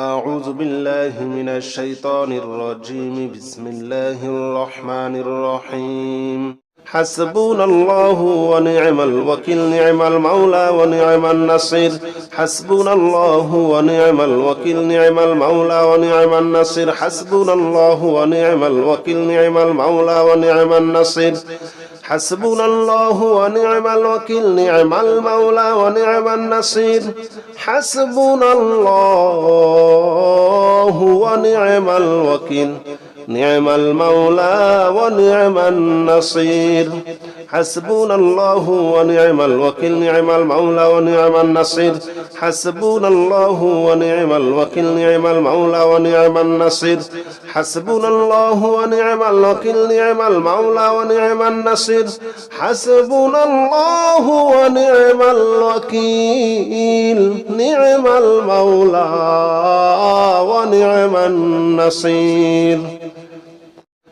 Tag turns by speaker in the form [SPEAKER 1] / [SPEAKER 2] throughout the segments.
[SPEAKER 1] أعوذ بالله من الشيطان الرجيم بسم الله الرحمن الرحيم حسبنا الله ونعم الوكيل نعم المولى ونعم النصير حسبنا الله ونعم الوكيل نعم المولى ونعم النصير حسبنا الله ونعم الوكيل نعم المولى ونعم النصير حسبنا الله ونعم الوكيل نعم المولى ونعم النصير حسبنا الله ونعم الوكيل نعم المولى ونعم النصير حسبنا الله ونعم الوكيل نعم المولى ونعم النصير حسبنا الله ونعم الوكيل نعم المولى ونعم النصير حسبنا الله ونعم الوكيل نعم المولى ونعم النصير حسبنا الله ونعم الوكيل نعم المولى ونعم النصير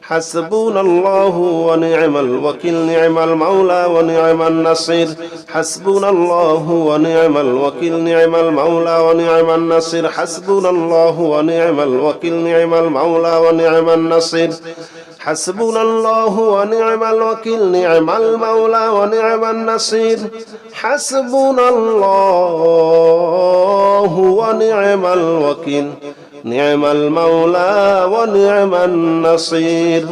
[SPEAKER 1] حسبنا الله ونعم الوكيل نعم المولى ونعم النصير حسبنا الله ونعم الوكيل نعم المولى ونعم النصير حسبنا الله ونعم الوكيل نعم المولى ونعم النصير حسبنا الله ونعم الوكيل نعم المولى ونعم النصير حسبنا الله ونعم الوكيل نعم المولى ونعم النصير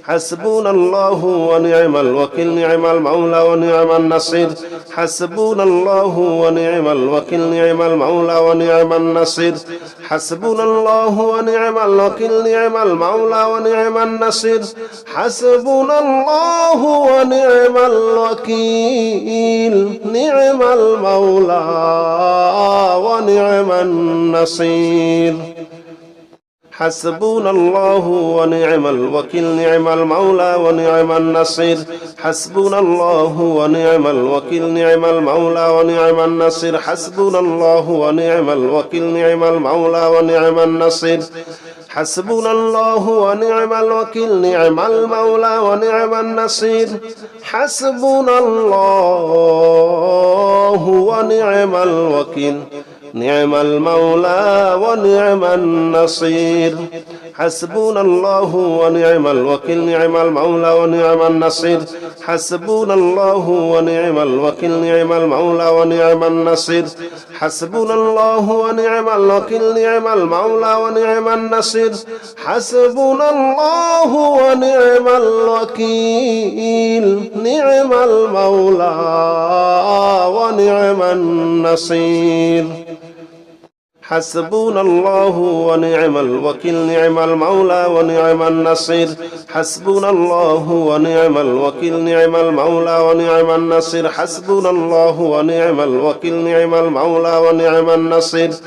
[SPEAKER 1] حسبنا الله ونعم الوكيل نعم المولى ونعم النصير حسبنا الله ونعم الوكيل نعم المولى ونعم النصير حسبنا الله ونعم الوكيل نعم المولى ونعم النصير حسبنا الله ونعم الوكيل نعم المولى ونعم النصير حسبنا الله ونعم الوكيل نعم المولى ونعم النصير حسبنا الله ونعم الوكيل نعم المولى ونعم النصير حسبنا الله ونعم الوكيل نعم المولى ونعم النصير حسبنا الله ونعم الوكيل نعم المولى ونعم النصير حسبنا الله ونعم الوكيل نعم المولى ونعم النصير حسبنا الله ونعم الوكيل نعم المولى ونعم النصير حسبنا الله ونعم الوكيل نعم المولى ونعم النصير حسبنا الله ونعم الوكيل نعم المولى ونعم النصير حسبنا الله ونعم الوكيل نعم المولى ونعم النصير حسبنا الله ونعم الوكيل نعم المولى ونعم النصير حسبنا الله ونعم الوكيل نعم المولى ونعم النصير حسبنا الله ونعم الوكيل نعم المولى ونعم النصير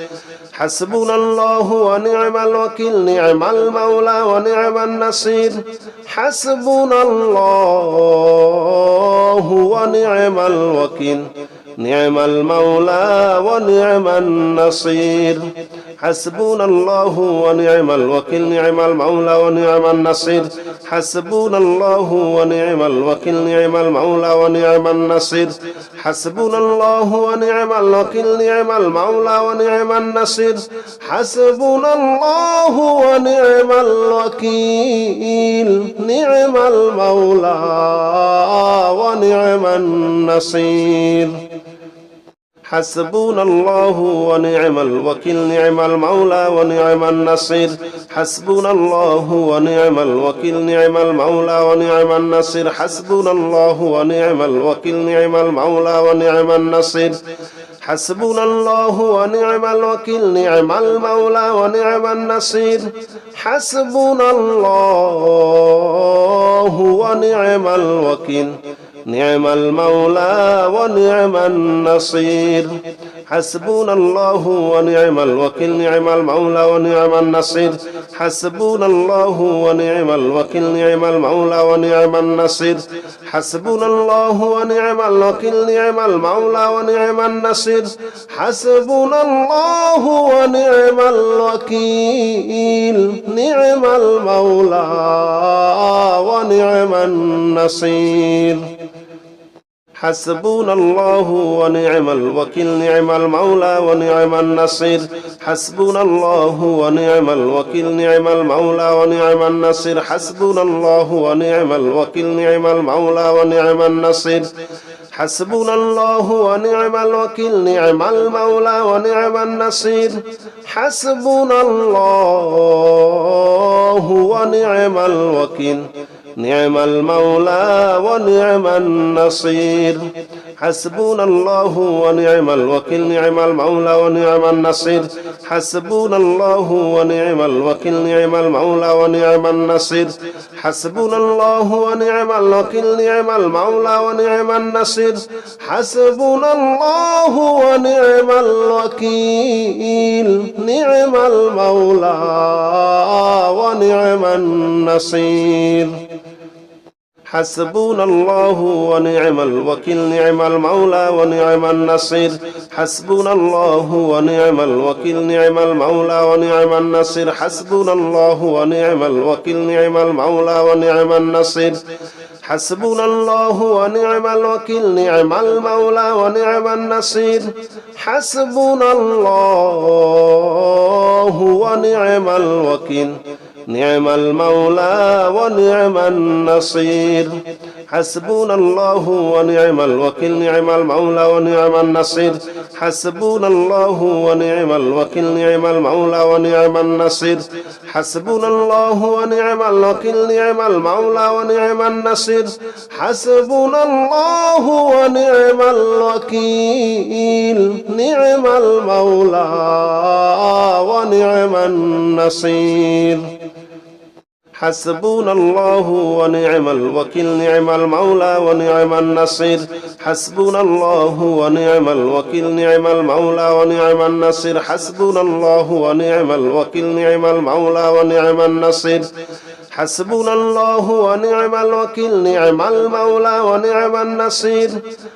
[SPEAKER 1] حسبنا الله ونعم الوكيل نعم المولى ونعم النصير حسبنا الله ونعم الوكيل نعم المولى ونعم النصير حسبنا الله ونعم الوكيل نعم المولى ونعم النصير حسبنا الله ونعم الوكيل نعم المولى ونعم النصير حسبنا الله ونعم الوكيل نعم المولى ونعم النصير حسبنا الله ونعم الوكيل نعم المولى ونعم النصير حسبنا الله ونعم الوكيل نعم المولى ونعم النصير حسبنا الله ونعم الوكيل نعم المولى ونعم النصير حسبنا الله ونعم الوكيل نعم المولى ونعم النصير حسبنا الله ونعم الوكيل نعم المولى ونعم النصير حسبنا الله ونعم الوكيل نعم المولى ونعم النصير حسبنا الله ونعم الوكيل نعم المولى ونعم النصير حسبنا الله ونعم الوكيل نعم المولى ونعم النصير حسبنا الله ونعم الوكيل نعم المولى ونعم النصير حسبنا الله ونعم الوكيل نعم المولى ونعم النصير حسبنا الله ونعم الوكيل نعم المولى ونعم النصير حسبنا الله ونعم الوكيل نعم المولى ونعم النصير حسبنا الله ونعم الوكيل نعم المولى ونعم النصير حسبنا الله ونعم الوكيل نعم المولى ونعم النصير حسبنا الله ونعم الوكيل نعم المولى ونعم النصير حسبنا الله ونعم الوكيل نعم المولى ونعم النصير حسبنا الله ونعم الوكيل نعم المولى ونعم النصير حسبنا الله ونعم الوكيل نعم المولى ونعم النصير حسبنا الله ونعم الوكيل نعم المولى ونعم النصير حسبنا الله ونعم الوكيل نعم المولى ونعم النصير حسبنا الله ونعم الوكيل نعم المولى ونعم النصير حسبنا الله ونعم الوكيل نعم المولى ونعم النصير حسبنا الله ونعم الوكيل نعم المولى ونعم النصير حسبنا الله ونعم الوكيل نعم المولى ونعم النصير حسبنا الله ونعم الوكيل نعم المولى ونعم النصير حسبنا الله ونعم الوكيل نعم المولى ونعم النصير حسبنا الله ونعم الوكيل نعم المولى ونعم النصير حسبنا الله ونعم الوكيل نعم المولى ونعم النصير حسبنا الله ونعم الوكيل نعم المولى ونعم النصير حسبنا الله ونعم الوكيل نعم المولى ونعم النصير حسبنا الله ونعم الوكيل نعم المولى ونعم النصير حسبنا الله ونعم الوكيل نعم المولى ونعم النصير حسبنا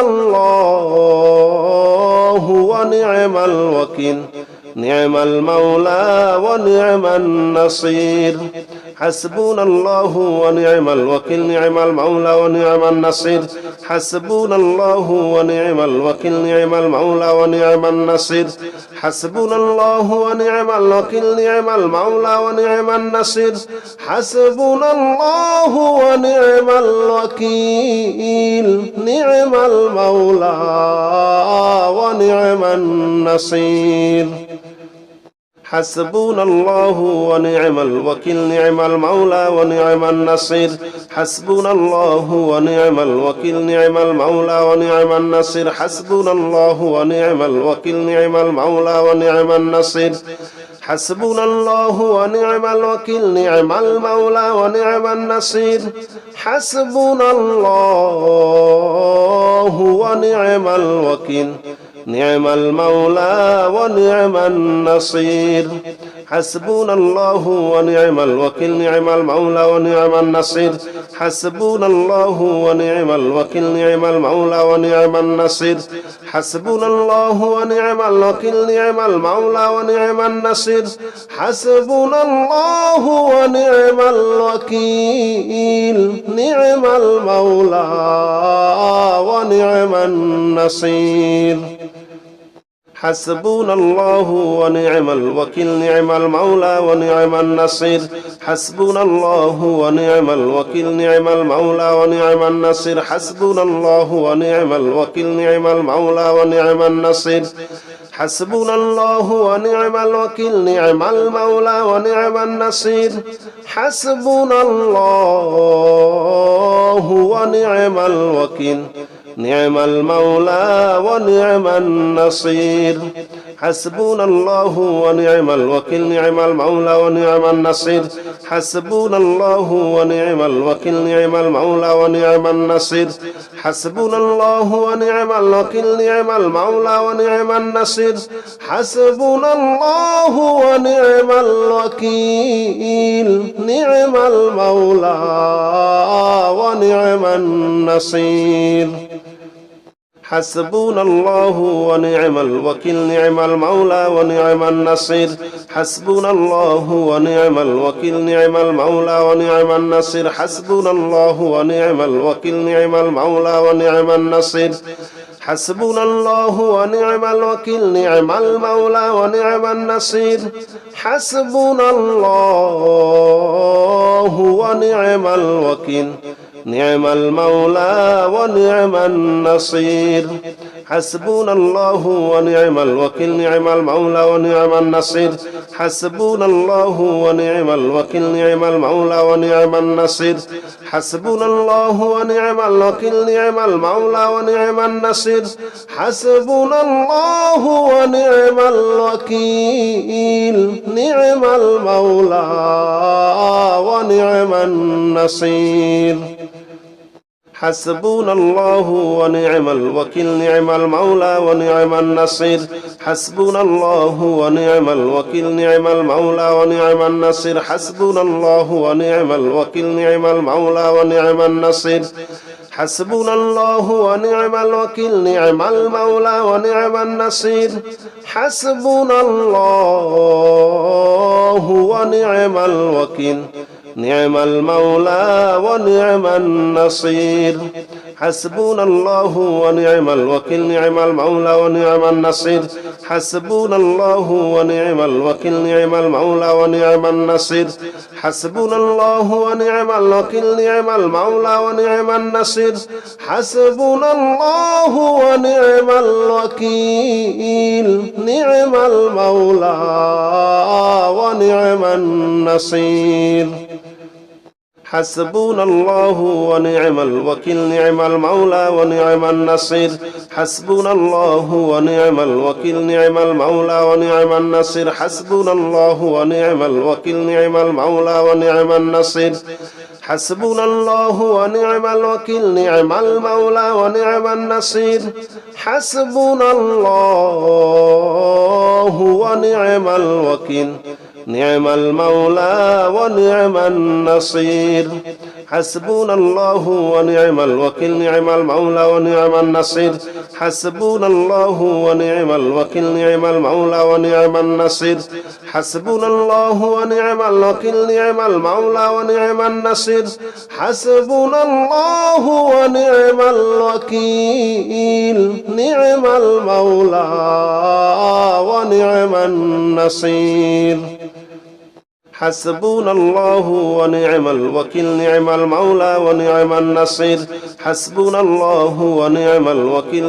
[SPEAKER 1] الله ونعم الوكيل نعم المولى ونعم النصير حسبنا الله ونعم الوكيل نعم المولى ونعم النصير حسبنا الله ونعم الوكيل نعم المولى ونعم النصير حسبنا الله ونعم الوكيل نعم المولى ونعم النصير حسبنا الله ونعم الوكيل نعم المولى ونعم النصير حسبنا الله ونعم الوكيل نعم المولى ونعم النصير حسبنا الله ونعم الوكيل نعم المولى ونعم النصير حسبنا الله ونعم الوكيل نعم المولى ونعم النصير حسبنا الله ونعم الوكيل نعم المولى ونعم النصير حسبنا الله ونعم الوكيل نعم المولى ونعم النصير حسبنا الله ونعم الوكيل نعم المولى ونعم النصير حسبنا الله ونعم الوكيل نعم المولى ونعم النصير حسبنا الله ونعم الوكيل نعم المولى ونعم النصير حسبنا الله ونعم الوكيل نعم المولى ونعم النصير حسبنا الله ونعم الوكيل نعم المولى ونعم النصير حسبنا الله ونعم الوكيل نعم المولى ونعم النصير حسبنا الله ونعم الوكيل نعم المولى ونعم النصير حسبنا الله ونعم الوكيل نعم المولى ونعم النصير حسبنا الله ونعم الوكيل نعم المولى ونعم النصير حسبنا الله ونعم الوكيل نعم المولى ونعم النصير حسبنا الله ونعم الوكيل نعم المولى ونعم النصير حسبنا الله ونعم الوكيل نعم المولى ونعم النصير حسبنا الله ونعم الوكيل نعم المولى ونعم النصير حسبنا الله ونعم الوكيل نعم المولى ونعم النصير حسبنا الله ونعم الوكيل نعم المولى ونعم النصير حسبنا الله ونعم الوكيل نعم المولى ونعم النصير حسبنا الله ونعم الوكيل نعم المولى ونعم النصير حسبنا الله ونعم الوكيل نعم المولى ونعم النصير حسبنا الله ونعم الوكيل نعم المولى ونعم النصير حسبنا الله ونعم الوكيل نعم المولى ونعم النصير حسبنا الله ونعم الوكيل نعم المولى ونعم النصير حسبنا الله ونعم الوكيل نعم المولى ونعم النصير حسبنا الله ونعم الوكيل نعم المولى ونعم النصير حسبنا الله ونعم الوكيل نعم المولى ونعم النصير حسبنا الله ونعم الوكيل نعم المولى ونعم النصير حسبنا الله ونعم الوكيل نعم المولى ونعم النصير حسبنا الله ونعم الوكيل نعم المولى ونعم النصير حسبنا الله ونعم الوكيل نعم المولى ونعم النصير حسبنا الله ونعم الوكيل نعم المولى ونعم النصير حسبنا الله ونعم الوكيل نعم المولى ونعم النصير حسبنا الله ونعم الوكيل نعم المولى ونعم النصير حسبنا الله ونعم الوكيل نعم المولى ونعم النصير حسبنا الله ونعم الوكيل نعم المولى ونعم النصير حسبنا الله ونعم الوكيل نعم المولى ونعم النصير حسبنا الله ونعم الوكيل نعم المولى ونعم النصير حسبنا الله ونعم الوكيل نعم المولى ونعم النصير حسبنا الله ونعم الوكيل نعم المولى ونعم النصير حسبنا الله ونعم الوكيل نعم المولى ونعم النصير حسبنا الله ونعم الوكيل نعم المولى ونعم النصير حسبنا الله ونعم الوكيل نعم المولى ونعم النصير حسبنا الله ونعم الوكيل نعم المولى ونعم النصير حسبنا الله ونعم الوكيل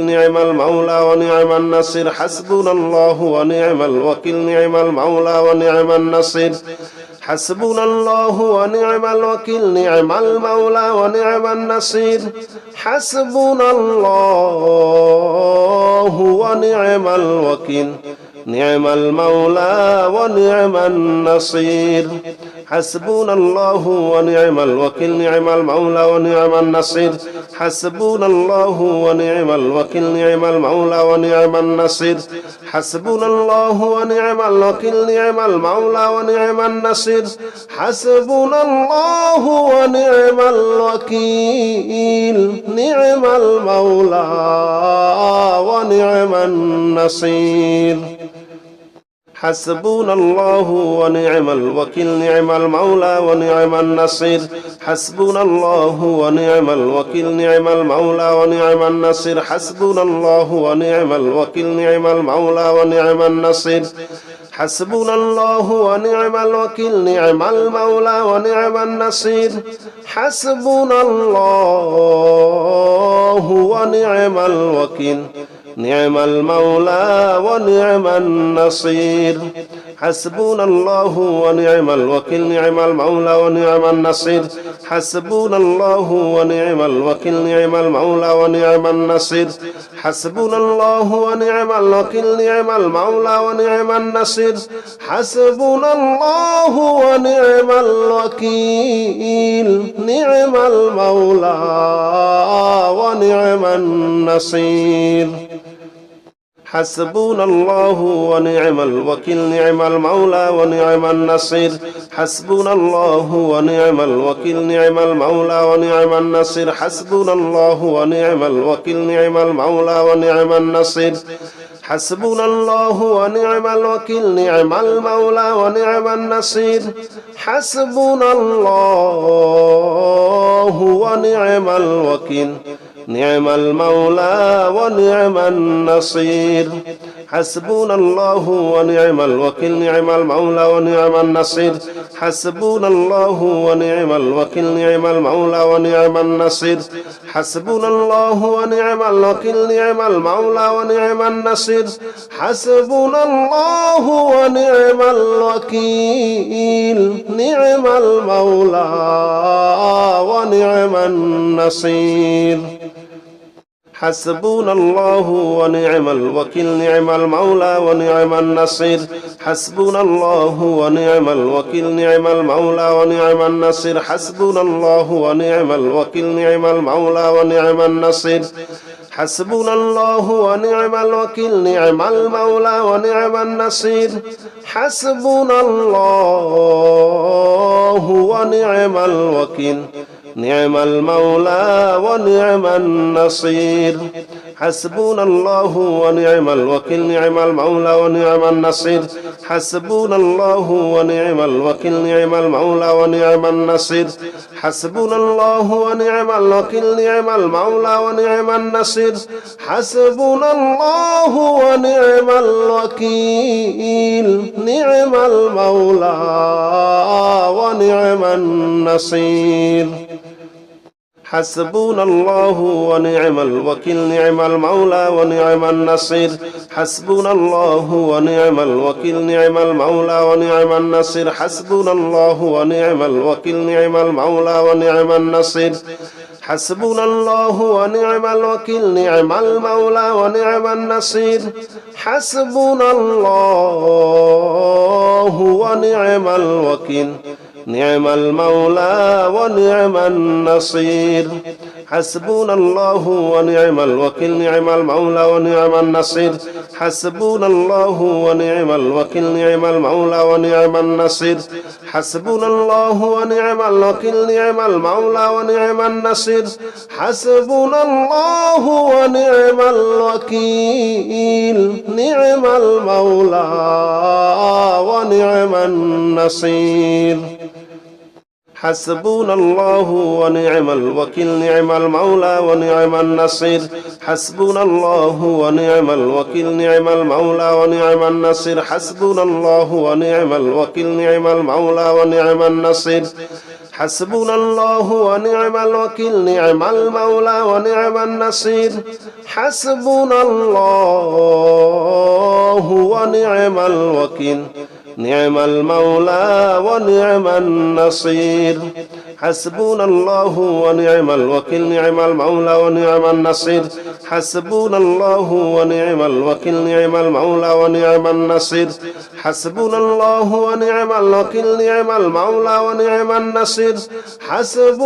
[SPEAKER 1] نعم المولى ونعم النصير حسبنا الله ونعم الوكيل نعم المولى ونعم النصير حسبنا الله ونعم الوكيل نعم المولى ونعم النصير حسبنا الله ونعم الوكيل نعم المولى ونعم النصير حسبنا الله ونعم الوكيل نعم المولى ونعم النصير حسبنا الله ونعم الوكيل نعم المولى ونعم النصير حسبنا الله ونعم الوكيل نعم المولى ونعم النصير حسبنا الله ونعم الوكيل نعم المولى ونعم النصير حسبنا الله ونعم الوكيل نعم المولى ونعم النصير حسبنا الله ونعم الوكيل نعم المولى ونعم النصير حسبنا الله ونعم الوكيل نعم المولى ونعم النصير حسبنا الله ونعم الوكيل نعم المولى ونعم النصير حسبنا الله ونعم الوكيل نعم المولى ونعم النصير حسبنا الله ونعم الوكيل نعم المولى ونعم النصير حسبنا الله ونعم الوكيل نعم المولى ونعم النصير حسبنا الله ونعم الوكيل نعم المولى ونعم النصير حسبنا الله ونعم الوكيل نعم المولى ونعم النصير حسبنا الله ونعم الوكيل نعم المولى ونعم النصير حسبنا الله ونعم الوكيل نعم المولى ونعم النصير حسبنا الله ونعم الوكيل نعم المولى ونعم النصير حسبنا الله ونعم الوكيل نعم المولى ونعم النصير حسبنا الله ونعم الوكيل نعم المولى ونعم النصير حسبنا الله ونعم الوكيل نعم المولى ونعم النصير حسبنا الله ونعم الوكيل نعم المولى ونعم النصير حسبنا الله ونعم الوكيل نعم المولى ونعم النصير حسبنا الله ونعم الوكيل نعم المولى ونعم النصير حسبنا الله ونعم الوكيل نعم المولى ونعم النصير حسبنا الله ونعم الوكيل نعم المولى ونعم النصير حسبنا الله ونعم الوكيل نعم المولى ونعم النصير حسبنا الله ونعم الوكيل نعم المولى ونعم النصير حسبنا الله ونعم الوكيل نعم المولى ونعم النصير حسبنا الله ونعم الوكيل نعم المولى ونعم النصير حسبنا الله ونعم الوكيل نعم المولى ونعم النصير حسبنا الله ونعم الوكيل نعم المولى ونعم النصير حسبنا الله ونعم الوكيل نعم المولى ونعم النصير حسبنا الله ونعم الوكيل نعم المولى ونعم النصير حسبنا الله ونعم الوكيل نعم المولى ونعم النصير حسبنا الله ونعم الوكيل نعم المولى ونعم النصير حسبنا الله ونعم الوكيل نعم المولى ونعم النصير حسبنا الله ونعم الوكيل نعم المولى ونعم النصير حسبنا الله ونعم الوكيل نعم المولى ونعم النصير حسبنا الله ونعم الوكيل نعم المولى ونعم النصير حسبنا الله ونعم الوكيل نعم المولى ونعم النصير حسبنا الله ونعم الوكيل نعم المولى ونعم النصير حسبنا الله ونعم الوكيل نعم المولى ونعم النصير حسبنا الله ونعم الوكيل نعم المولى ونعم النصير حسبنا الله ونعم الوكيل نعم المولى ونعم النصير حسبنا الله ونعم الوكيل نعم المولى ونعم النصير حسبنا الله ونعم الوكيل نعم المولى ونعم النصير حسبنا الله ونعم الوكيل نعم المولى ونعم النصير حسبنا الله ونعم الوكيل نعم المولى ونعم النصير حسبنا الله ونعم الوكيل نعم المولى ونعم النصير حسبنا الله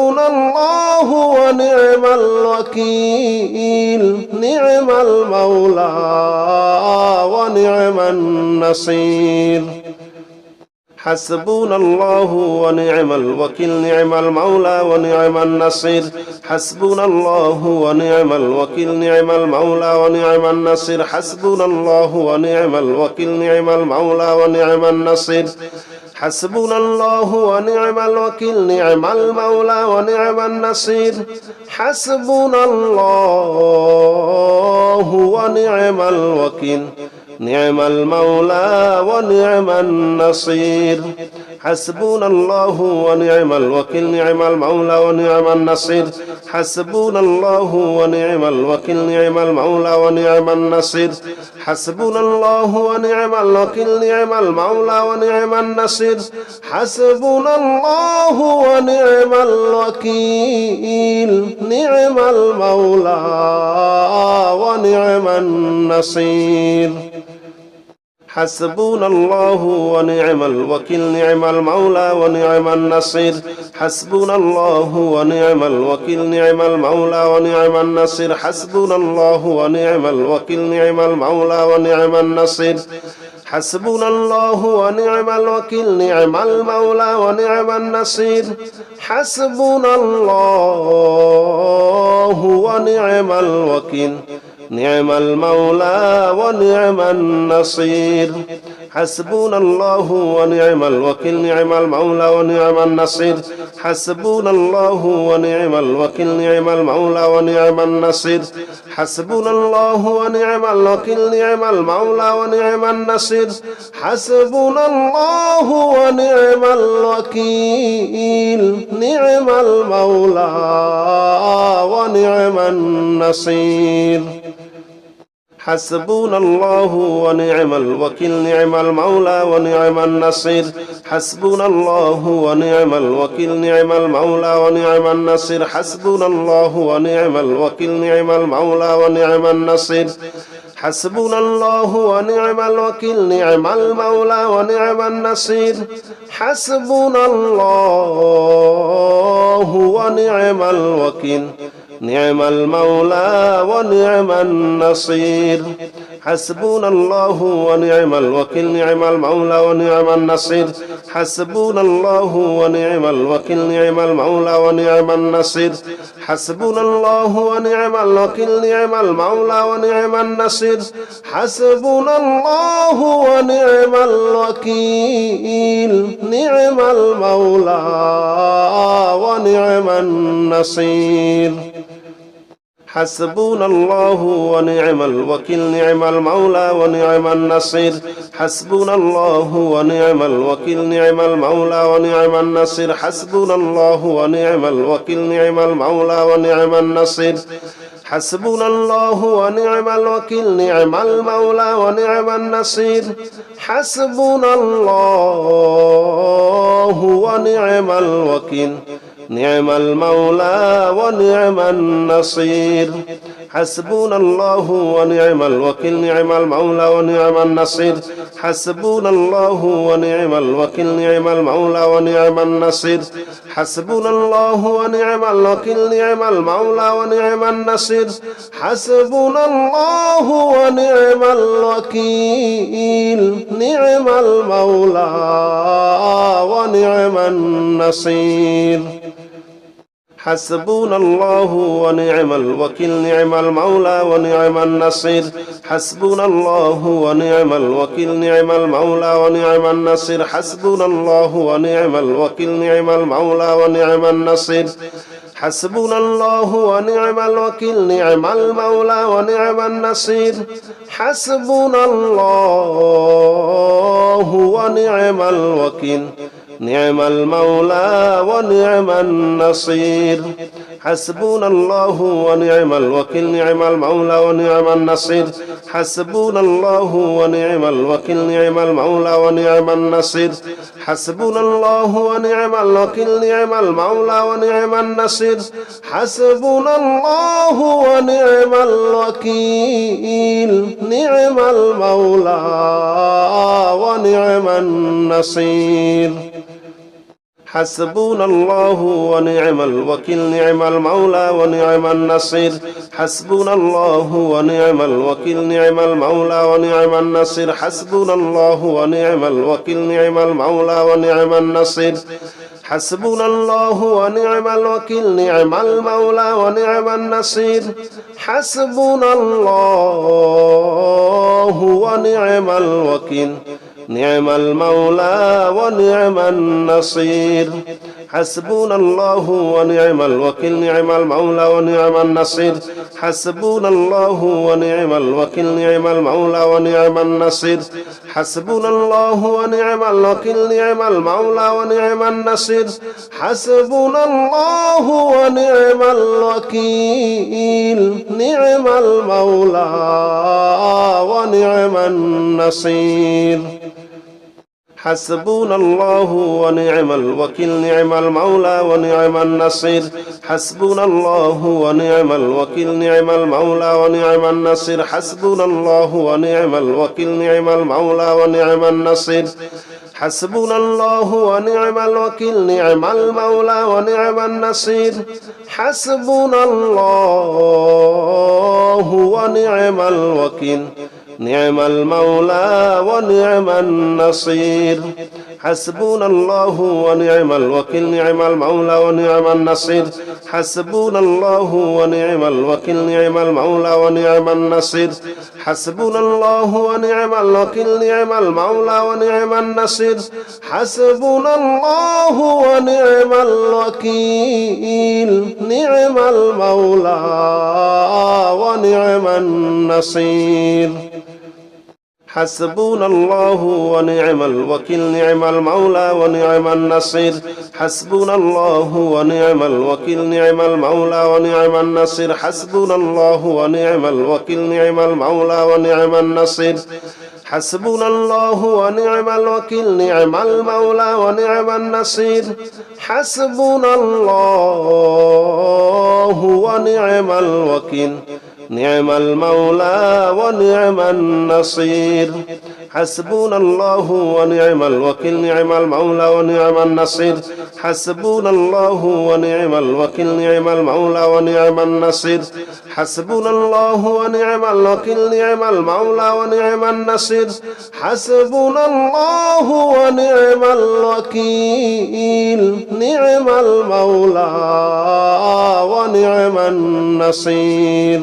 [SPEAKER 1] ونعم الوكيل نعم المولى ونعم النصير حسبنا الله ونعم الوكيل نعم المولى ونعم النصير حسبنا الله ونعم الوكيل نعم المولى ونعم النصير حسبنا الله ونعم الوكيل نعم المولى ونعم النصير حسبنا الله ونعم الوكيل نعم المولى ونعم النصير حسبنا الله ونعم الوكيل نعم المولى ونعم النصير حسبنا الله ونعم الوكيل نعم المولى ونعم النصير حسبنا الله ونعم الوكيل نعم المولى ونعم النصير حسبنا الله ونعم الوكيل نعم المولى ونعم النصير حسبنا الله ونعم الوكيل نعم المولى ونعم النصير حسبنا الله ونعم الوكيل نعم المولى ونعم النصير حسبنا الله ونعم الوكيل نعم المولى ونعم النصير حسبنا الله ونعم الوكيل نعم المولى ونعم النصير حسبنا الله ونعم الوكيل نعم المولى ونعم النصير حسبنا الله ونعم الوكيل نعم المولى ونعم النصير حسبنا الله ونعم الوكيل نعم المولى ونعم النصير حسبنا الله ونعم الوكيل نعم المولى ونعم النصير حسبنا الله ونعم الوكيل نعم المولى ونعم النصير حسبنا الله ونعم الوكيل نعم المولى ونعم النصير حسبنا الله ونعم الوكيل نعم المولى ونعم النصير حسبنا الله ونعم الوكيل نعم المولى ونعم النصير حسبنا الله ونعم الوكيل نعم المولى ونعم النصير حسبنا الله ونعم الوكيل نعم المولى ونعم النصير حسبنا الله ونعم الوكيل نعم المولى ونعم النصير حسبنا الله ونعم الوكيل نعم المولى ونعم النصير حسبنا الله ونعم الوكيل نعم المولى ونعم النصير حسبنا الله ونعم الوكيل نعم المولى ونعم النصير حسبنا الله ونعم الوكيل نعم المولى ونعم النصير حسبنا الله ونعم الوكيل نعم المولى ونعم النصير حسبنا الله ونعم الوكيل نعم المولى ونعم النصير حسبنا الله ونعم الوكيل نعم المولى ونعم النصير حسبنا الله ونعم الوكيل نعم المولى ونعم النصير حسبنا الله ونعم الوكيل نعم المولى ونعم النصير حسبنا الله ونعم الوكيل نعم المولى ونعم النصير حسبنا الله ونعم الوكيل نعم المولى ونعم النصير حسبنا الله ونعم الوكيل نعم المولى ونعم النصير حسبنا الله ونعم الوكيل نعم المولى ونعم النصير حسبنا الله ونعم الوكيل نعم المولى ونعم النصير حسبنا الله ونعم الوكيل نعم المولى ونعم النصير حسبنا الله ونعم الوكيل نعم المولى ونعم النصير حسبنا الله ونعم الوكيل نعم المولى ونعم النصير حسبنا الله ونعم الوكيل نعم المولى ونعم النصير حسبنا الله ونعم الوكيل نعم المولى ونعم النصير حسبنا الله ونعم الوكيل نعم المولى ونعم النصير حسبنا الله ونعم الوكيل نعم المولى ونعم النصير حسبنا الله ونعم الوكيل نعم المولى ونعم النصير حسبنا الله ونعم الوكيل نعم المولى ونعم النصير حسبنا الله ونعم الوكيل نعم المولى ونعم النصير حسبنا الله ونعم الوكيل نعم المولى ونعم النصير حسبنا الله ونعم الوكيل نعم المولى ونعم النصير حسبنا الله ونعم الوكيل نعم المولى ونعم النصير حسبنا الله ونعم الوكيل نعم المولى ونعم النصير حسبنا الله ونعم الوكيل نعم المولى ونعم النصير حسبنا الله ونعم الوكيل نعم المولى ونعم النصير حسبنا الله ونعم الوكيل نعم المولى ونعم النصير حسبنا الله ونعم الوكيل نعم المولى ونعم النصير حسبنا الله ونعم الوكيل نعم المولى ونعم النصير حسبنا الله ونعم الوكيل نعم المولى ونعم النصير حسبنا الله ونعم الوكيل نعم المولى ونعم النصير حسبنا الله ونعم الوكيل نعم المولى ونعم النصير حسبنا الله ونعم الوكيل نعم المولى ونعم النصير حسبنا الله ونعم الوكيل نعم المولى ونعم النصير حسبنا الله ونعم الوكيل نعم المولى ونعم النصير حسبنا الله ونعم الوكيل نعم المولى ونعم النصير حسبنا الله ونعم الوكيل نعم المولى ونعم النصير حسبنا الله ونعم الوكيل نعم المولى ونعم النصير حسبنا الله ونعم الوكيل نعم المولى ونعم النصير حسبنا الله ونعم الوكيل نعم المولى ونعم النصير حسبنا الله ونعم الوكيل نعم المولى ونعم النصير حسبنا الله ونعم الوكيل نعم المولى ونعم النصير حسبنا الله ونعم الوكيل نعم المولى ونعم النصير حسبنا الله ونعم الوكيل نعم المولى ونعم النصير حسبنا الله ونعم الوكيل نعم المولى ونعم النصير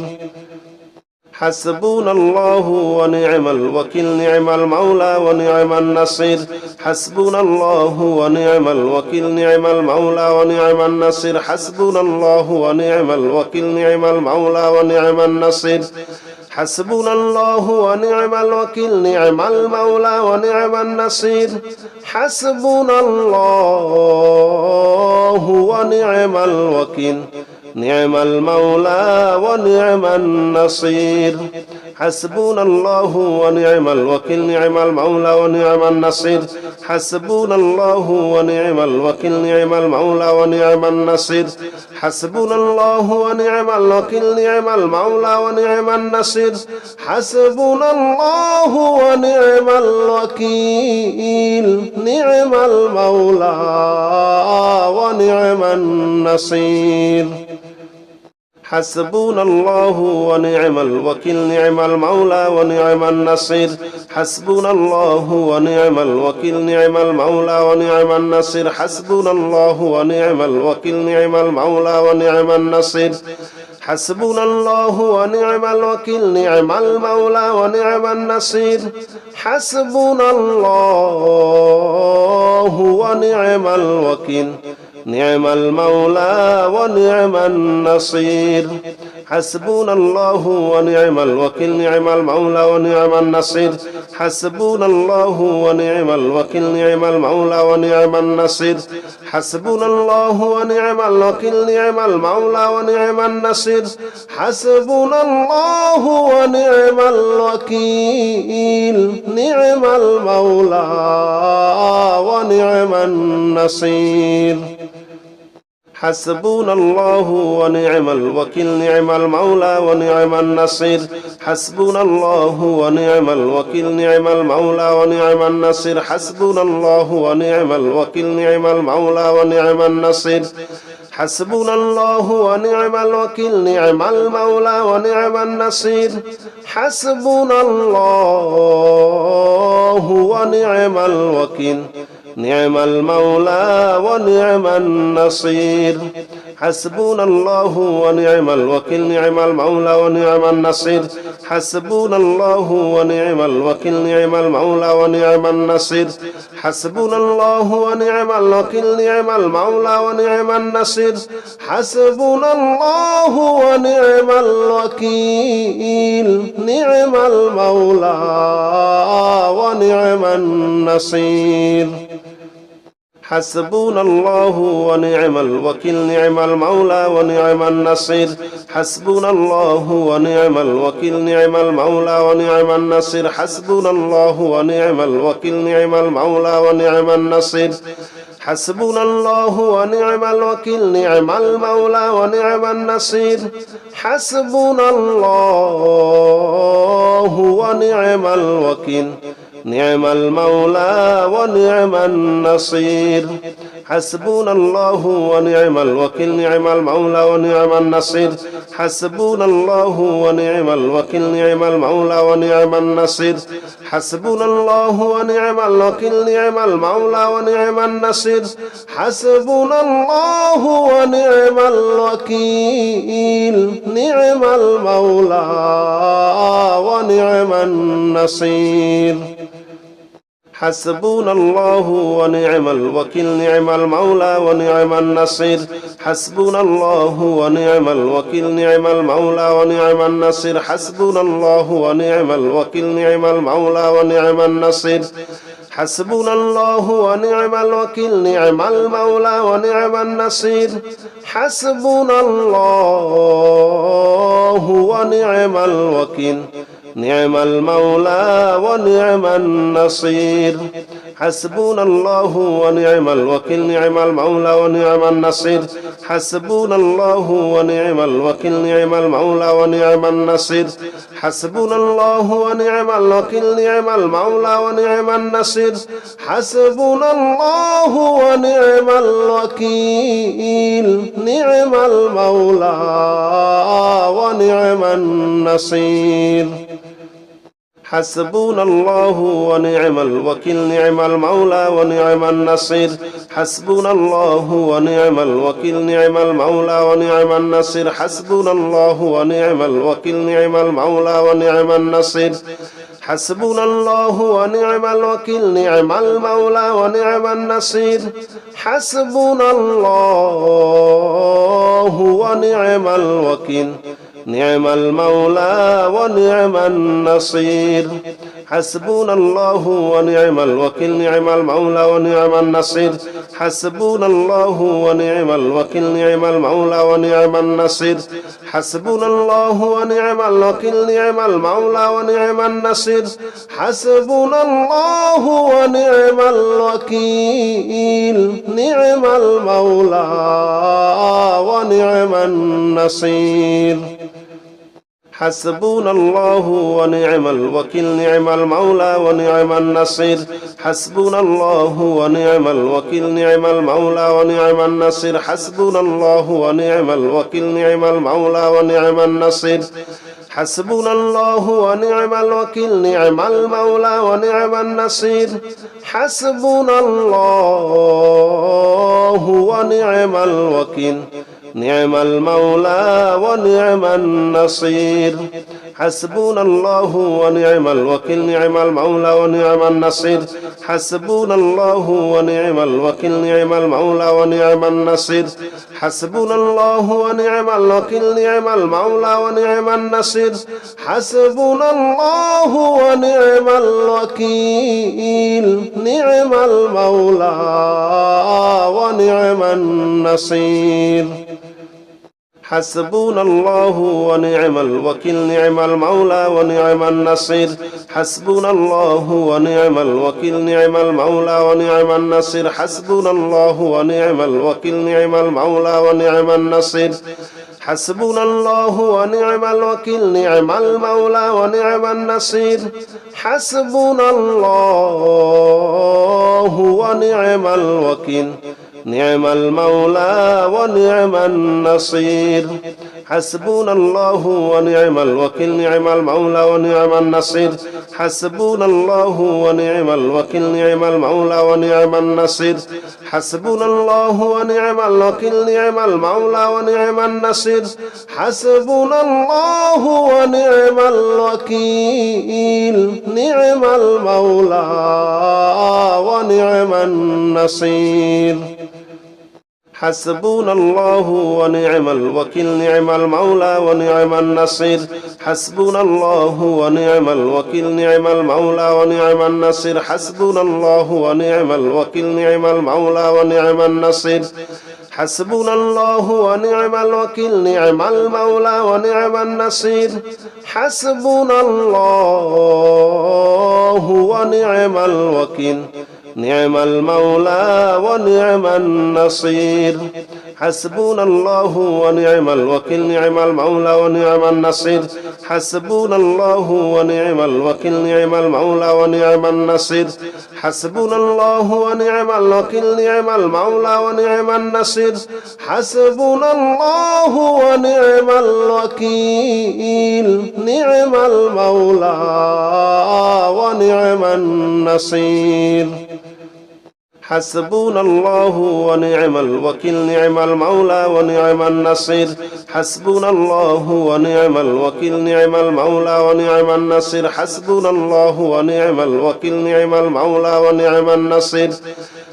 [SPEAKER 1] حسبنا الله ونعم الوكيل نعم المولى ونعم النصير حسبنا الله ونعم الوكيل نعم المولى ونعم النصير حسبنا الله ونعم الوكيل نعم المولى ونعم النصير حسبنا الله ونعم الوكيل نعم المولى ونعم النصير حسبنا الله ونعم الوكيل نعم المولى ونعم النصير حسبنا الله ونعم الوكيل نعم المولى ونعم النصير حسبنا الله ونعم الوكيل نعم المولى ونعم النصير حسبنا الله ونعم الوكيل نعم المولى ونعم النصير حسبنا الله ونعم الوكيل نعم المولى ونعم النصير حسبنا الله ونعم الوكيل نعم المولى ونعم النصير حسبنا الله ونعم الوكيل نعم المولى ونعم النصير حسبنا الله ونعم الوكيل نعم المولى ونعم النصير حسبنا الله ونعم الوكيل نعم المولى ونعم النصير حسبنا الله ونعم الوكيل نعم المولى ونعم النصير حسبنا الله ونعم الوكيل نعم المولى ونعم النصير حسبنا الله ونعم الوكيل نعم المولى ونعم النصير حسبنا الله ونعم الوكيل نعم المولى ونعم النصير حسبنا الله ونعم الوكيل نعم المولى ونعم النصير حسبنا الله ونعم الوكيل نعم المولى ونعم النصير حسبنا الله ونعم الوكيل نعم المولى ونعم النصير حسبنا الله ونعم الوكيل نعم المولى ونعم النصير حسبنا الله ونعم الوكيل نعم المولى ونعم النصير حسبنا الله ونعم الوكيل نعم المولى ونعم النصير حسبنا الله ونعم الوكيل نعم المولى ونعم النصير حسبنا الله ونعم الوكيل نعم المولى ونعم النصير حسبنا الله ونعم الوكيل نعم المولى ونعم النصير حسبنا الله ونعم الوكيل نعم المولى ونعم النصير حسبنا الله ونعم الوكيل نعم المولى ونعم النصير حسبنا الله ونعم الوكيل نعم المولى ونعم النصير حسبنا الله ونعم الوكيل نعم المولى ونعم النصير حسبنا الله ونعم الوكيل نعم المولى ونعم النصير حسبنا الله ونعم الوكيل نعم المولى ونعم النصير حسبنا الله ونعم الوكيل نعم المولى ونعم النصير حسبنا الله ونعم الوكيل نعم المولى ونعم النصير حسبنا الله ونعم الوكيل نعم المولى ونعم النصير حسبنا الله ونعم الوكيل نعم المولى ونعم النصير حسبنا الله ونعم الوكيل نعم المولى ونعم النصير حسبنا الله ونعم الوكيل نعم المولى ونعم النصير حسبنا الله ونعم الوكيل نعم المولى ونعم النصير حسبنا الله ونعم الوكيل نعم المولى ونعم النصير حسبنا الله ونعم الوكيل نعم المولى ونعم النصير حسبنا الله ونعم الوكيل نعم المولى ونعم النصير حسبنا الله ونعم الوكيل نعم المولى ونعم النصير حسبنا الله ونعم الوكيل نعم المولى ونعم النصير حسبنا الله ونعم الوكيل نعم المولى ونعم النصير حسبنا الله ونعم الوكيل نعم المولى ونعم النصير حسبنا الله ونعم الوكيل نعم المولى ونعم النصير حسبنا الله ونعم الوكيل نعم المولى ونعم النصير حسبنا الله ونعم الوكيل نعم المولى ونعم النصير حسبنا الله ونعم الوكيل نعم المولى ونعم النصير حسبنا الله ونعم الوكيل نعم المولى ونعم النصير حسبنا الله ونعم الوكيل نعم المولى ونعم النصير حسبنا الله ونعم الوكيل نعم المولى ونعم النصير حسبنا الله ونعم الوكيل نعم المولى ونعم النصير حسبنا الله ونعم الوكيل نعم المولى ونعم النصير حسبنا الله ونعم الوكيل نعم المولى ونعم النصير حسبنا الله ونعم الوكيل نعم المولى ونعم النصير حسبنا الله ونعم الوكيل نعم المولى ونعم النصير حسبنا الله ونعم الوكيل نعم المولى ونعم النصير حسبنا الله ونعم الوكيل نعم المولى ونعم النصير حسبنا الله ونعم الوكيل نعم المولى ونعم النصير حسبنا الله ونعم الوكيل نعم المولى ونعم النصير حسبنا الله ونعم الوكيل نعم المولى ونعم النصير حسبنا الله ونعم الوكيل نعم المولى ونعم النصير حسبنا الله ونعم الوكيل نعم المولى ونعم النصير حسبنا الله ونعم الوكيل نعم المولى ونعم النصير حسبنا الله ونعم الوكيل نعم المولى ونعم النصير حسبنا الله ونعم الوكيل نعم المولى ونعم النصير حسبنا الله ونعم الوكيل نعم المولى ونعم النصير حسبنا الله ونعم الوكيل نعم المولى ونعم النصير حسبنا الله ونعم الوكيل نعم المولى ونعم النصير حسبنا الله ونعم الوكيل نعم المولى ونعم النصير حسبنا الله ونعم الوكيل نعم المولى ونعم النصير حسبنا الله ونعم الوكيل نعم المولى ونعم النصير حسبنا الله ونعم الوكيل نعم المولى ونعم النصير حسبنا الله ونعم الوكيل نعم المولى ونعم النصير حسبنا الله ونعم الوكيل نعم المولى ونعم النصير حسبنا الله ونعم الوكيل نعم المولى ونعم النصير حسبنا الله ونعم الوكيل نعم المولى ونعم النصير حسبنا الله ونعم الوكيل نعم المولى ونعم النصير حسبنا الله ونعم الوكيل نعم المولى ونعم النصير حسبنا الله ونعم الوكيل نعم المولى ونعم النصير حسبنا الله ونعم الوكيل نعم المولى ونعم النصير حسبنا الله ونعم الوكيل نعم المولى ونعم النصير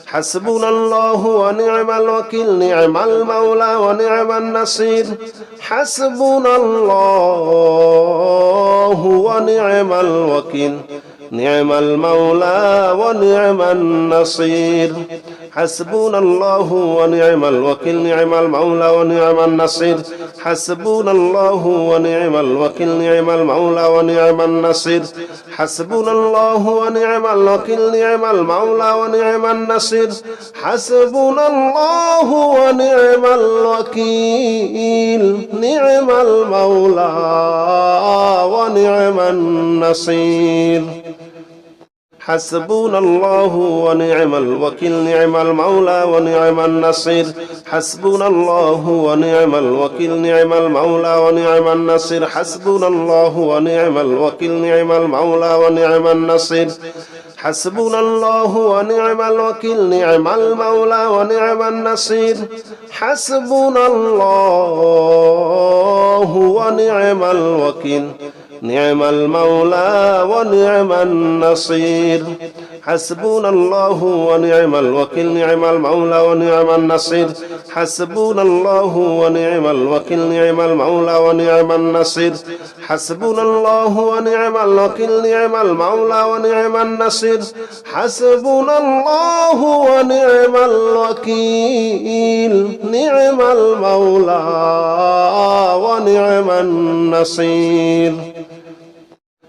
[SPEAKER 1] حسبنا الله ونعم الوكيل نعم المولى ونعم النصير حسبنا الله ونعم الوكيل نعم المولى ونعم النصير حسبنا الله ونعم الوكيل نعم المولى ونعم النصير حسبنا الله ونعم الوكيل نعم المولى ونعم النصير حسبنا الله ونعم الوكيل نعم المولى ونعم النصير حسبنا الله ونعم الوكيل نعم المولى ونعم النصير حسبنا الله ونعم الوكيل نعم المولى ونعم النصير حسبنا الله ونعم الوكيل نعم المولى ونعم النصير حسبنا الله ونعم الوكيل نعم المولى ونعم النصير حسبنا الله ونعم الوكيل نعم المولى ونعم النصير حسبنا الله ونعم الوكيل نعم المولى ونعم النصير حسبنا الله ونعم الوكيل نعم المولى ونعم النصير حسبنا الله ونعم الوكيل نعم المولى ونعم النصير حسبنا الله ونعم الوكيل نعم المولى ونعم النصير حسبنا الله ونعم الوكيل نعم المولى ونعم النصير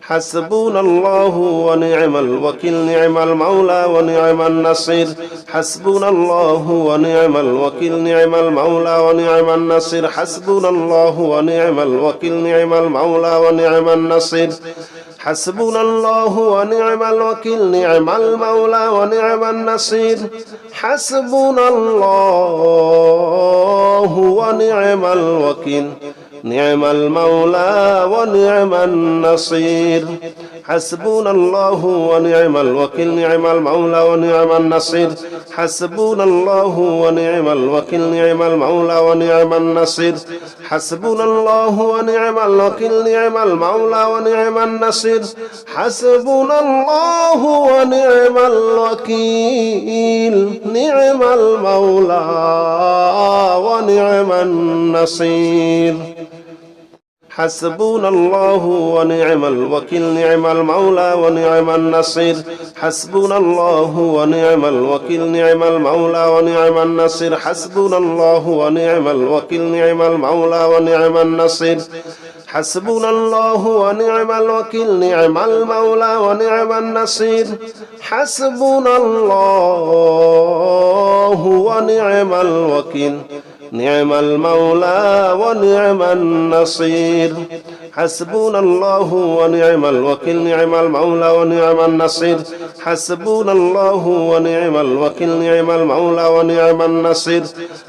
[SPEAKER 1] حسبنا الله ونعم الوكيل نعم المولى ونعم النصير حسبنا الله ونعم الوكيل نعم المولى ونعم النصير حسبنا الله ونعم الوكيل نعم المولى ونعم النصير حسبنا الله ونعم الوكيل نعم المولى ونعم النصير حسبنا الله ونعم الوكيل نعم المولى ونعم النصير حسبنا الله ونعم الوكيل نعم المولى ونعم النصير حسبنا الله ونعم الوكيل نعم المولى ونعم النصير حسبنا الله ونعم الوكيل نعم المولى ونعم النصير حسبنا الله ونعم الوكيل نعم المولى ونعم النصير حسبنا الله ونعم الوكيل نعم المولى ونعم النصير حسبنا الله ونعم الوكيل نعم المولى ونعم النصير حسبنا الله ونعم الوكيل نعم المولى ونعم النصير حسبنا الله ونعم الوكيل نعم المولى ونعم النصير حسبنا الله ونعم الوكيل نعم المولى ونعم النصير حسبنا الله ونعم الوكيل نعم المولى ونعم النصير حسبنا الله ونعم الوكيل نعم المولى ونعم النصير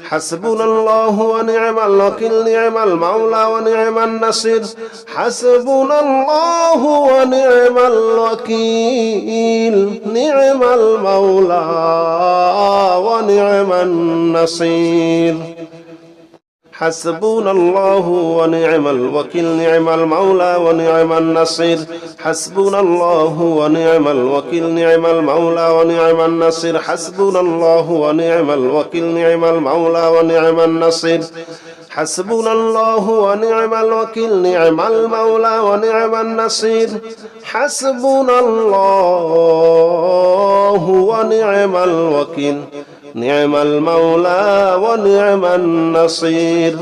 [SPEAKER 1] حسبنا الله ونعم الوكيل نعم المولى ونعم النصير حسبنا الله ونعم الوكيل نعم المولى ونعم النصير حسبنا الله ونعم الوكيل نعم المولى ونعم النصير حسبنا الله ونعم الوكيل نعم المولى ونعم النصير حسبنا الله ونعم الوكيل نعم المولى ونعم النصير حسبنا الله ونعم الوكيل نعم المولى ونعم النصير حسبنا الله ونعم الوكيل نعم المولى ونعم النصير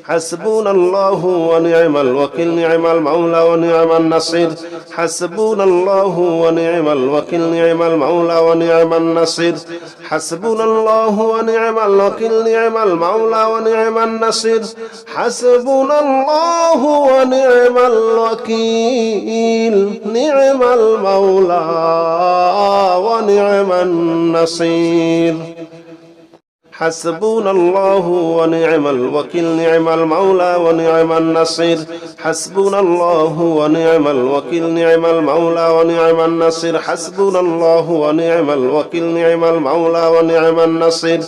[SPEAKER 1] حسبنا الله ونعم الوكيل نعم المولى ونعم النصير حسبنا الله ونعم الوكيل نعم المولى ونعم النصير حسبنا الله ونعم الوكيل نعم المولى ونعم النصير حسبنا الله ونعم الوكيل نعم المولى ونعم النصير حسبنا الله ونعم الوكيل نعم المولى ونعم النصير حسبنا الله ونعم الوكيل نعم المولى ونعم النصير حسبنا الله ونعم الوكيل نعم المولى ونعم النصير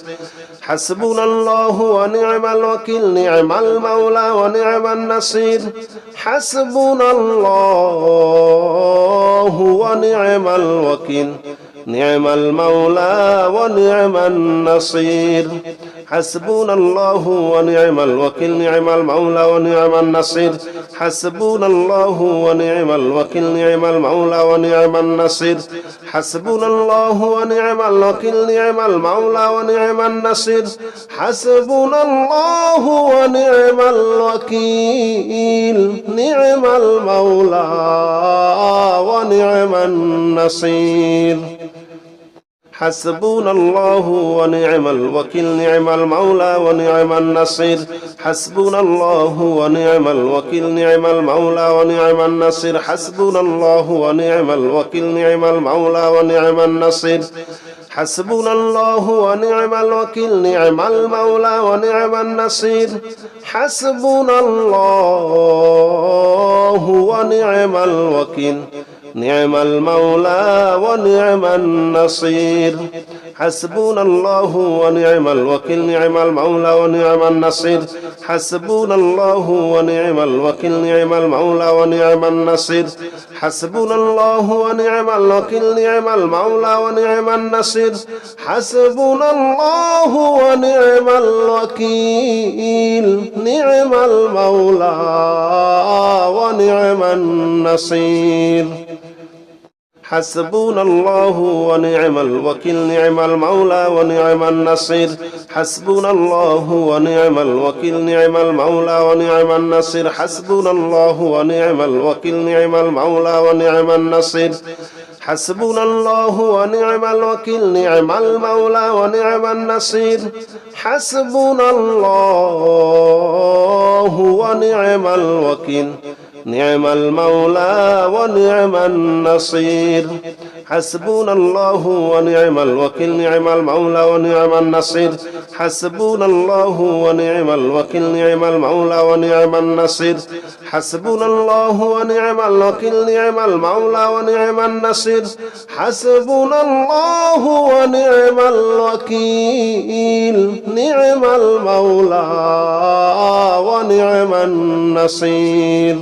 [SPEAKER 1] حسبنا الله ونعم الوكيل نعم المولى ونعم النصير حسبنا الله ونعم الوكيل نعم المولى ونعم النصير حسبنا الله ونعم الوكيل نعم المولى ونعم النصير حسبنا الله ونعم الوكيل نعم المولى ونعم النصير حسبنا الله ونعم الوكيل نعم المولى ونعم النصير حسبنا الله ونعم الوكيل نعم المولى ونعم النصير حسبنا الله ونعم الوكيل نعم المولى ونعم النصير حسبنا الله ونعم الوكيل نعم المولى ونعم النصير حسبنا الله ونعم الوكيل نعم المولى ونعم النصير حسبنا الله ونعم الوكيل نعم المولى ونعم النصير حسبنا الله ونعم الوكيل نعم المولى ونعم النصير حسبنا الله ونعم الوكيل نعم المولى ونعم النصير حسبنا الله ونعم الوكيل نعم المولى ونعم النصير حسبنا الله ونعم الوكيل نعم المولى ونعم النصير حسبنا الله ونعم الوكيل نعم المولى ونعم النصير حسبنا الله ونعم الوكيل نعم المولى ونعم النصير حسبنا الله ونعم الوكيل نعم المولى ونعم النصير حسبنا الله ونعم الوكيل نعم المولى ونعم النصير حسبنا الله ونعم الوكيل نعم المولى ونعم النصير حسبنا الله ونعم الوكيل نعم المولى ونعم النصير حسبنا الله ونعم الوكيل نعم المولى ونعم النصير حسبنا الله ونعم الوكيل نعم المولى ونعم النصير حسبنا الله ونعم الوكيل نعم المولى ونعم النصير حسبنا الله ونعم الوكيل نعم المولى ونعم النصير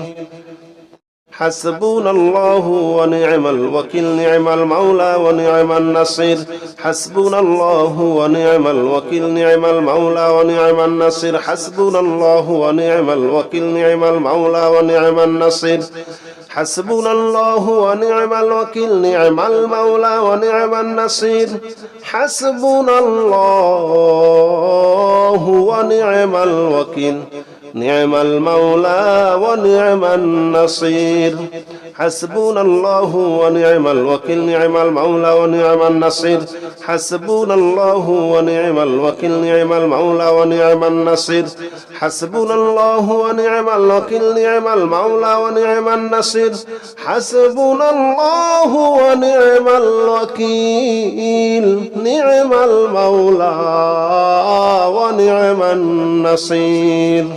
[SPEAKER 1] حسبنا الله ونعم الوكيل نعم المولى ونعم النصير حسبنا الله ونعم الوكيل نعم المولى ونعم النصير حسبنا الله ونعم الوكيل نعم المولى ونعم النصير حسبنا الله ونعم الوكيل نعم المولى ونعم النصير حسبنا الله ونعم الوكيل نعم المولى ونعم النصير حسبنا الله ونعم الوكيل نعم المولى ونعم النصير حسبنا الله ونعم الوكيل نعم المولى ونعم النصير حسبنا الله ونعم الوكيل نعم المولى ونعم النصير حسبنا الله ونعم الوكيل نعم المولى ونعم النصير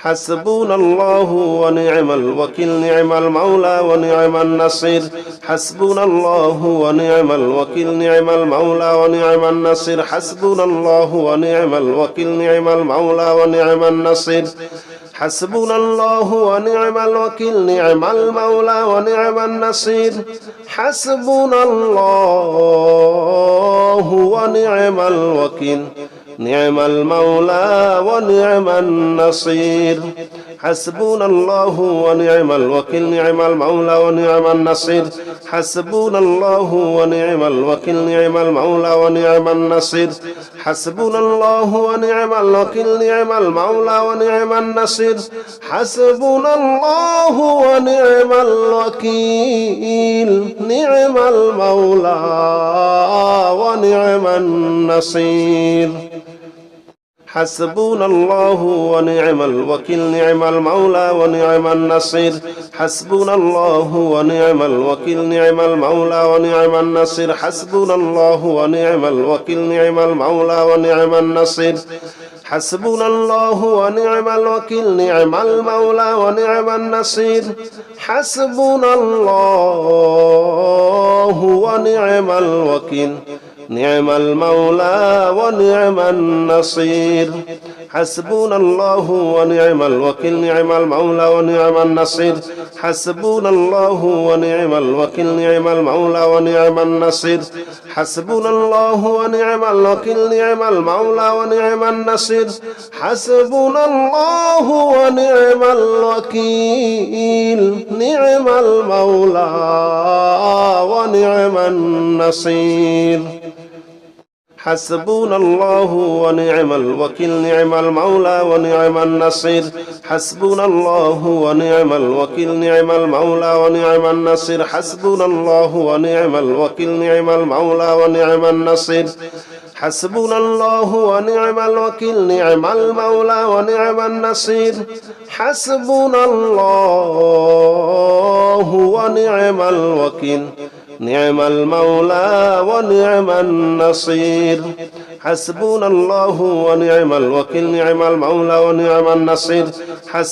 [SPEAKER 1] حسبنا الله ونعم الوكيل نعم المولى ونعم النصير حسبنا الله ونعم الوكيل نعم المولى ونعم النصير حسبنا الله ونعم الوكيل نعم المولى ونعم النصير حسبنا الله ونعم الوكيل نعم المولى ونعم النصير حسبنا الله ونعم الوكيل نعم المولى ونعم النصير حسبنا الله ونعم الوكيل نعم المولى ونعم النصير حسبنا الله ونعم الوكيل نعم المولى ونعم النصير حسبنا الله ونعم الوكيل نعم المولى ونعم النصير حسبنا الله ونعم الوكيل نعم المولى ونعم النصير حسبنا الله ونعم الوكيل نعم المولى ونعم النصير حسبنا الله ونعم الوكيل نعم المولى ونعم النصير حسبنا الله ونعم الوكيل نعم المولى ونعم النصير حسبنا الله ونعم الوكيل نعم المولى ونعم النصير حسبنا الله ونعم الوكيل نعم المولى ونعم النصير حسبنا الله ونعم الوكيل نعم المولى ونعم النصير حسبنا الله ونعم الوكيل نعم المولى ونعم النصير حسبنا الله ونعم الوكيل نعم المولى ونعم النصير حسبنا الله ونعم الوكيل نعم المولى ونعم النصير حسبنا الله ونعم الوكيل نعم المولى ونعم النصير حسبنا الله ونعم الوكيل نعم المولى ونعم النصير حسبنا الله ونعم الوكيل نعم المولى ونعم النصير حسبنا الله ونعم الوكيل نعم المولى ونعم النصير حسبنا الله ونعم الوكيل نعم المولى ونعم النصير حسبنا الله ونعم الوكيل نعم المولى ونعم النصير حسبنا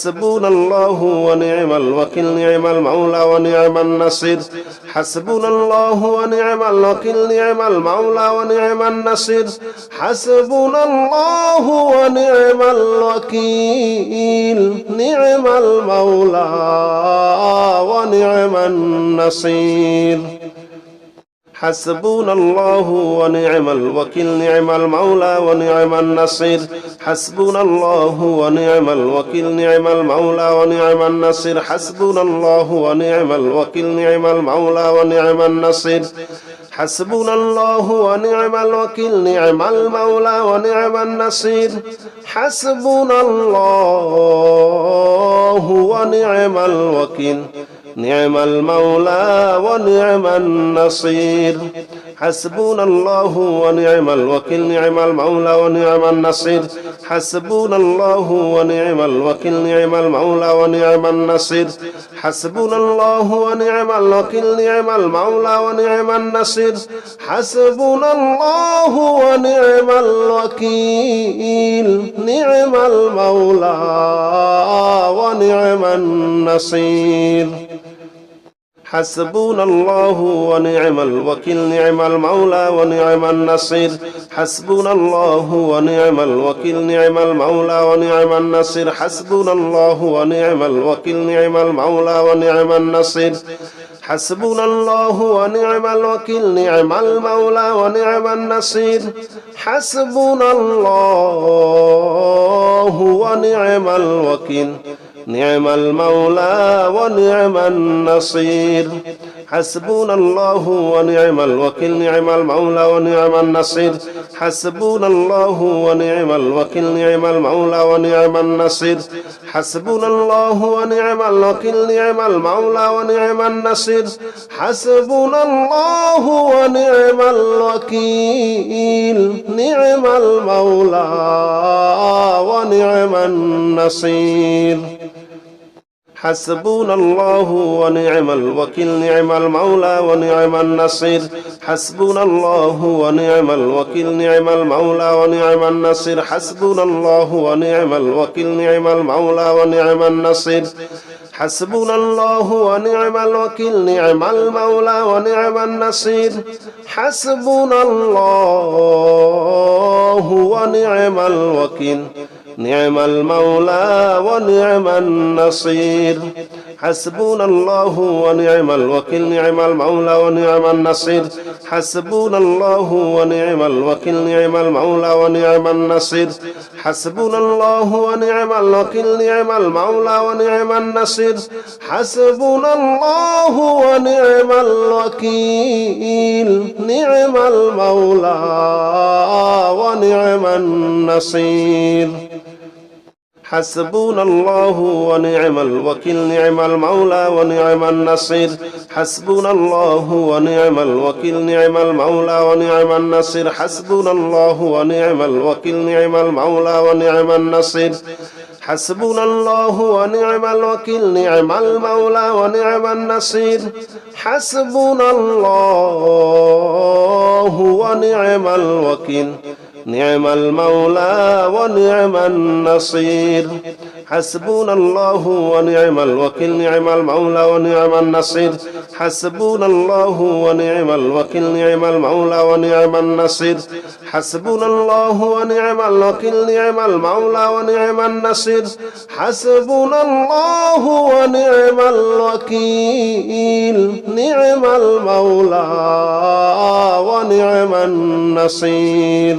[SPEAKER 1] الله ونعم الوكيل نعم المولى ونعم النصير حسبنا الله ونعم الوكيل نعم المولى ونعم النصير حسبنا الله ونعم الوكيل نعم المولى ونعم النصير حسبنا الله ونعم الوكيل نعم المولى ونعم النصير حسبنا الله ونعم الوكيل نعم المولى ونعم النصير حسبنا الله ونعم الوكيل نعم المولى ونعم النصير حسبنا الله ونعم الوكيل نعم المولى ونعم النصير حسبنا الله ونعم الوكيل نعم المولى ونعم النصير حسبنا الله ونعم الوكيل نعم المولى ونعم النصير حسبنا الله ونعم الوكيل نعم المولى ونعم النصير حسبنا الله ونعم الوكيل نعم المولى ونعم النصير حسبنا الله ونعم الوكيل نعم المولى ونعم النصير حسبنا الله ونعم الوكيل نعم المولى ونعم النصير حسبنا الله ونعم الوكيل نعم المولى ونعم النصير حسبنا الله ونعم الوكيل نعم المولى ونعم النصير حسبنا الله ونعم الوكيل نعم المولى ونعم النصير حسبنا الله ونعم الوكيل نعم المولى ونعم النصير حسبنا الله ونعم الوكيل نعم المولى ونعم النصير حسبنا الله ونعم الوكيل نعم المولى ونعم النصير حسبنا الله ونعم الوكيل نعم المولى ونعم النصير حسبنا الله ونعم الوكيل نعم المولى ونعم النصير حسبنا الله ونعم الوكيل نعم المولى ونعم النصير حسبنا الله ونعم الوكيل نعم المولى ونعم النصير حسبنا الله ونعم الوكيل نعم المولى ونعم النصير حسبنا الله ونعم الوكيل نعم المولى ونعم النصير حسبنا الله ونعم الوكيل نعم المولى ونعم النصير حسبنا الله ونعم الوكيل نعم المولى ونعم النصير حسبنا الله ونعم الوكيل نعم المولى ونعم النصير حسبنا الله ونعم الوكيل نعم المولى ونعم النصير حسبنا الله ونعم الوكيل نعم المولى ونعم النصير حسبنا الله ونعم الوكيل نعم المولى ونعم النصير حسبنا الله ونعم الوكيل نعم المولى ونعم النصير حسبنا الله ونعم الوكيل نعم المولى ونعم النصير حسبنا الله ونعم الوكيل نعم المولى ونعم النصير حسبنا الله ونعم الوكيل نعم المولى ونعم النصير حسبنا الله ونعم الوكيل نعم المولى ونعم النصير حسبنا الله ونعم الوكيل نعم المولى ونعم النصير حسبنا الله ونعم الوكيل نعم المولى ونعم النصير حسبنا الله ونعم الوكيل نعم المولى ونعم النصير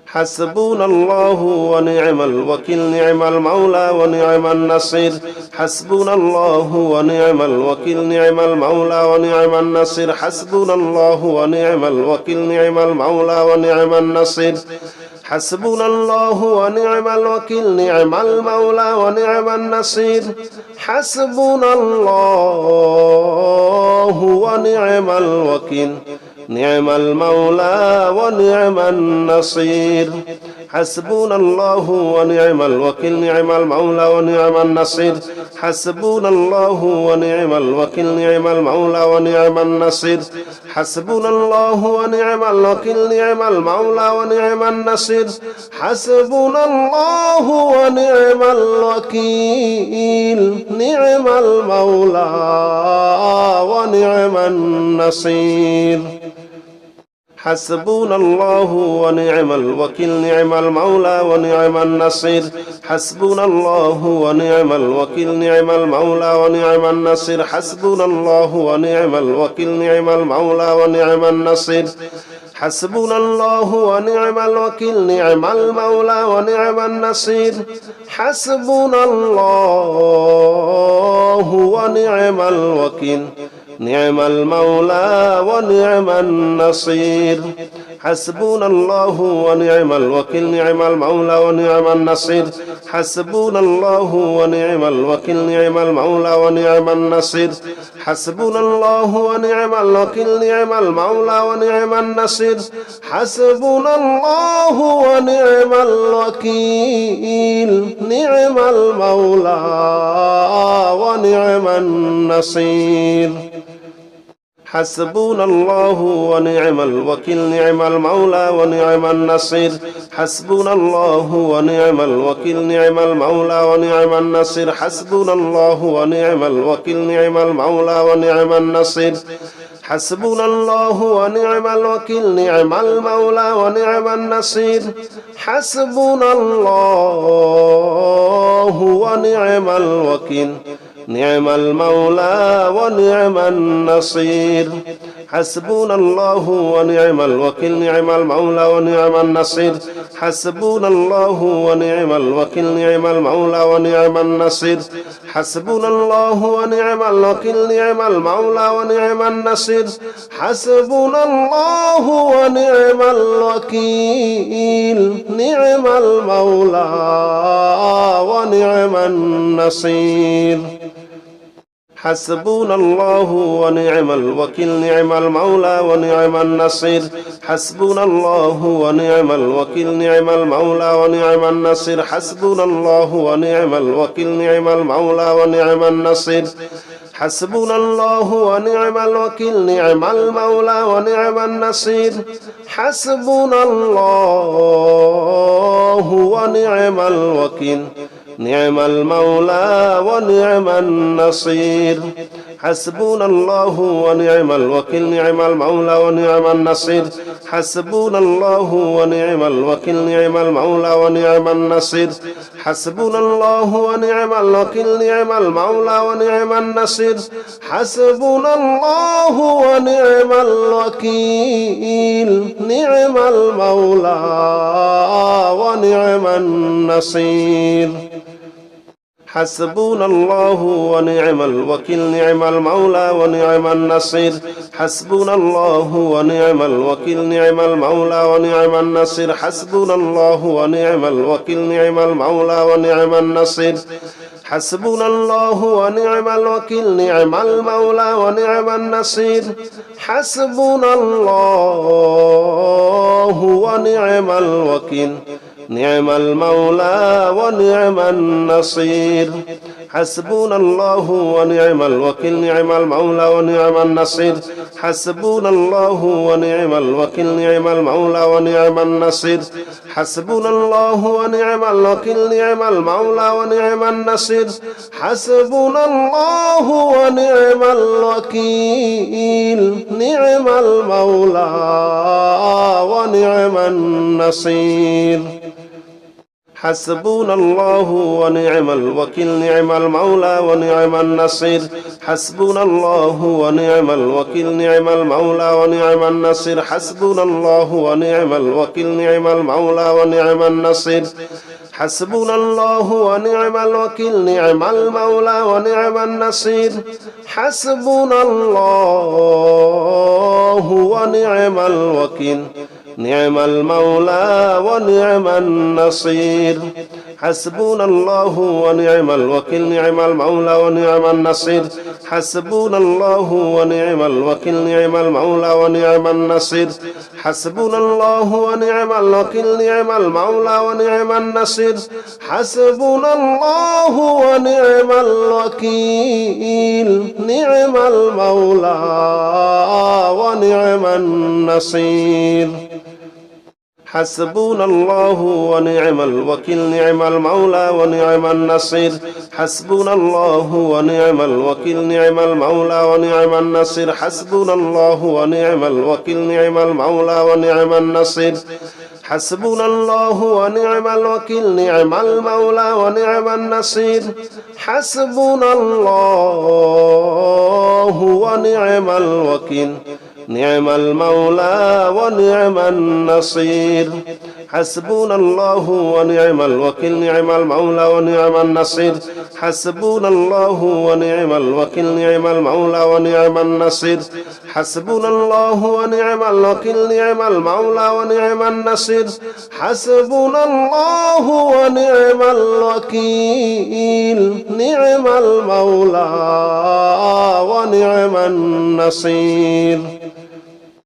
[SPEAKER 1] حسبنا الله ونعم الوكيل نعم المولى ونعم النصير حسبنا الله ونعم الوكيل نعم المولى ونعم النصير حسبنا الله ونعم الوكيل نعم المولى ونعم النصير حسبنا الله ونعم الوكيل نعم المولى ونعم النصير حسبنا الله ونعم الوكيل نعم المولى ونعم النصير حسبنا الله ونعم الوكيل نعم المولى ونعم النصير حسبنا الله ونعم الوكيل نعم المولى ونعم النصير حسبنا الله ونعم الوكيل نعم المولى ونعم النصير حسبنا الله ونعم الوكيل نعم المولى ونعم النصير حسبنا الله ونعم الوكيل نعم المولى ونعم النصير حسبنا الله ونعم الوكيل نعم المولى ونعم النصير حسبنا الله ونعم الوكيل نعم المولى ونعم النصير حسبنا الله ونعم الوكيل نعم المولى ونعم النصير حسبنا الله ونعم الوكيل نعم المولى ونعم النصير حسبنا الله ونعم الوكيل نعم المولى ونعم النصير حسبنا الله ونعم الوكيل نعم المولى ونعم النصير حسبنا الله ونعم الوكيل نعم المولى ونعم النصير حسبنا الله ونعم الوكيل نعم المولى ونعم النصير حسبنا الله ونعم الوكيل نعم المولى ونعم النصير حسبنا الله ونعم الوكيل نعم المولى ونعم النصير حسبنا الله ونعم الوكيل نعم المولى ونعم النصير حسبنا الله ونعم الوكيل نعم المولى ونعم النصير حسبنا الله ونعم الوكيل نعم المولى ونعم النصير حسبنا الله ونعم الوكيل نعم المولى ونعم النصير حسبنا الله ونعم الوكيل نعم المولى ونعم النصير حسبنا الله ونعم الوكيل نعم المولى ونعم النصير حسبنا الله ونعم الوكيل نعم المولى ونعم النصير حسبنا الله ونعم الوكيل نعم المولى ونعم النصير حسبنا الله ونعم الوكيل نعم المولى ونعم النصير حسبنا الله ونعم الوكيل نعم المولى ونعم النصير حسبنا الله ونعم الوكيل نعم المولى ونعم النصير حسبنا الله ونعم الوكيل نعم المولى ونعم النصير حسبنا الله ونعم الوكيل نعم المولى ونعم النصير حسبنا الله ونعم الوكيل نعم المولى ونعم النصير حسبنا الله ونعم الوكيل نعم المولى ونعم النصير حسبنا الله ونعم الوكيل نعم المولى ونعم النصير حسبنا الله ونعم الوكيل نعم المولى ونعم النصير حسبنا الله ونعم الوكيل نعم المولى ونعم النصير حسبنا الله ونعم الوكيل نعم المولى ونعم النصير حسبنا الله ونعم الوكيل نعم المولى ونعم النصير حسبنا الله ونعم الوكيل نعم المولى ونعم النصير حسبنا الله ونعم الوكيل نعم المولى ونعم النصير حسبنا الله ونعم الوكيل نعم المولى ونعم النصير حسبنا الله ونعم الوكيل نعم المولى ونعم النصير حسبنا الله ونعم الوكيل نعم المولى ونعم النصير حسبنا الله ونعم الوكيل نعم المولى ونعم النصير حسبنا الله ونعم الوكيل نعم المولى ونعم النصير حسبنا الله ونعم الوكيل نعم المولى ونعم النصير حسبنا الله ونعم الوكيل نعم المولى ونعم النصير حسبنا الله ونعم الوكيل نعم المولى ونعم النصير حسبنا الله ونعم الوكيل نعم المولى ونعم النصير حسبنا الله ونعم الوكيل نعم المولى ونعم النصير حسبنا الله ونعم الوكيل نعم المولى ونعم النصير حسبنا الله ونعم الوكيل نعم المولى ونعم النصير حسبنا الله ونعم الوكيل نعم المولى ونعم النصير حسبنا الله ونعم الوكيل نعم المولى ونعم النصير حسبنا الله ونعم الوكيل نعم المولى ونعم النصير حسبنا الله ونعم الوكيل نعم المولى ونعم النصير حسبنا الله ونعم الوكيل نعم المولى ونعم النصير حسبنا الله ونعم الوكيل نعم المولى ونعم النصير حسبنا الله ونعم الوكيل نعم المولى ونعم النصير حسبنا الله ونعم الوكيل نعم المولى ونعم النصير حسبنا الله ونعم الوكيل نعم المولى ونعم النصير